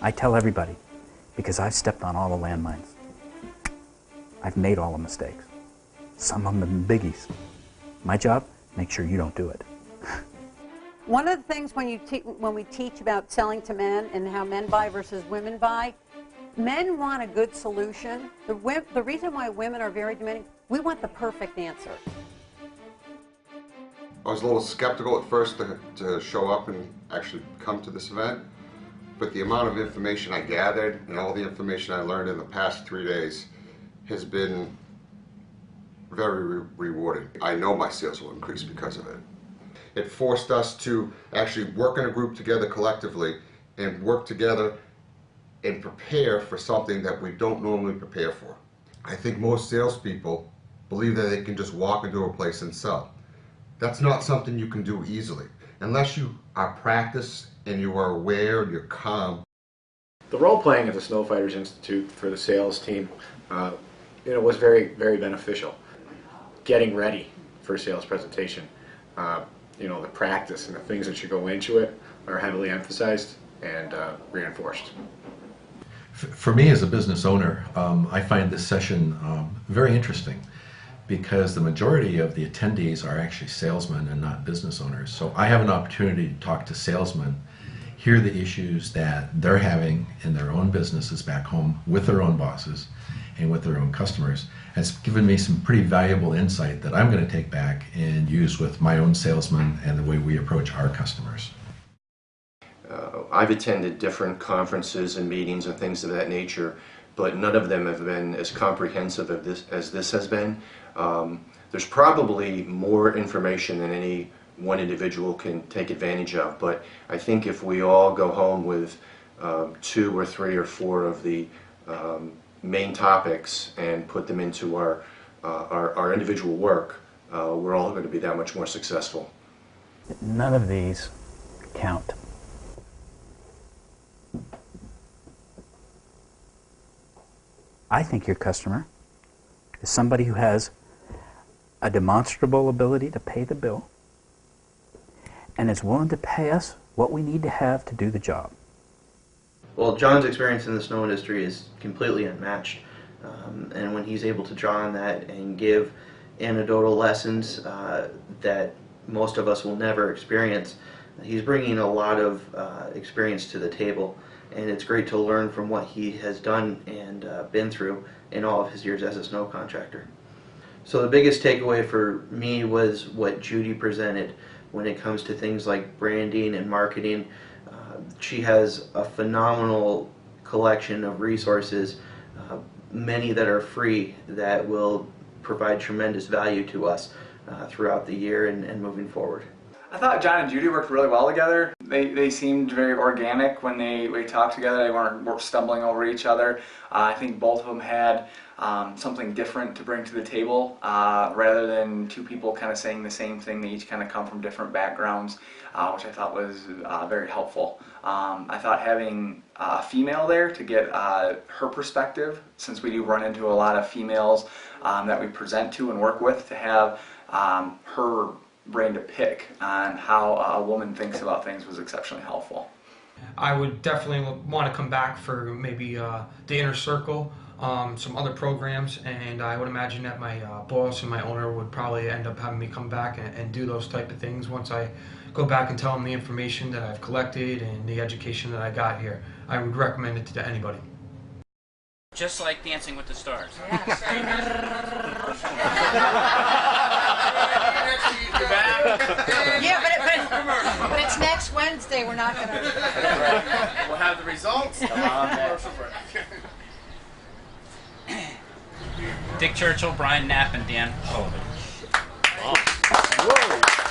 I tell everybody, because I've stepped on all the landmines. I've made all the mistakes. Some of them biggies. My job, make sure you don't do it. One of the things when we teach about selling to men and how men buy versus women buy, men want a good solution. The reason why women are very demanding, we want the perfect answer. I was a little skeptical at first to show up and actually come to this event, but the amount of information I gathered and all the information I learned in the past 3 days has been very rewarding. I know my sales will increase because of it. It forced us to actually work in a group together collectively and work together and prepare for something that we don't normally prepare for. I think most salespeople believe that they can just walk into a place and sell. That's not something you can do easily. Unless you are practiced and you are aware and you're calm. The role playing at the Snowfighters Institute for the sales team was very, very beneficial. Getting ready for a sales presentation. The practice and the things that should go into it are heavily emphasized and reinforced. For me as a business owner, I find this session very interesting because the majority of the attendees are actually salesmen and not business owners. So I have an opportunity to talk to salesmen, hear the issues that they're having in their own businesses back home with their own bosses and with their own customers. It's given me some pretty valuable insight that I'm going to take back and use with my own salesmen and the way we approach our customers. I've attended different conferences and meetings and things of that nature, but none of them have been as comprehensive as this has been. There's probably more information than any one individual can take advantage of, but I think if we all go home with 2 or 3 or 4 of the main topics and put them into our individual work, we're all going to be that much more successful. None of these count. I think your customer is somebody who has a demonstrable ability to pay the bill and is willing to pay us what we need to have to do the job. Well, John's experience in the snow industry is completely unmatched, and when he's able to draw on that and give anecdotal lessons that most of us will never experience, he's bringing a lot of experience to the table, and it's great to learn from what he has done and been through in all of his years as a snow contractor. So the biggest takeaway for me was what Judy presented when it comes to things like branding and marketing. She has a phenomenal collection of resources, many that are free, that will provide tremendous value to us throughout the year and moving forward. I thought John and Judy worked really well together. They seemed very organic when we talked together. They weren't stumbling over each other. I think both of them had something different to bring to the table, rather than two people kind of saying the same thing. They each kind of come from different backgrounds, which I thought was very helpful. I thought having a female there to get her perspective, since we do run into a lot of females that we present to and work with, to have her brain to pick on how a woman thinks about things was exceptionally helpful. I would definitely want to come back for maybe the Inner Circle, some other programs, and I would imagine that my boss and my owner would probably end up having me come back and do those type of things once I go back and tell them the information that I've collected and the education that I got here. I would recommend it to anybody. Just like Dancing with the Stars. Yeah, but it's next Wednesday. We're not going to. We'll have the results. Dick Churchill, Brian Knapp, and Dan Sullivan. Whoa.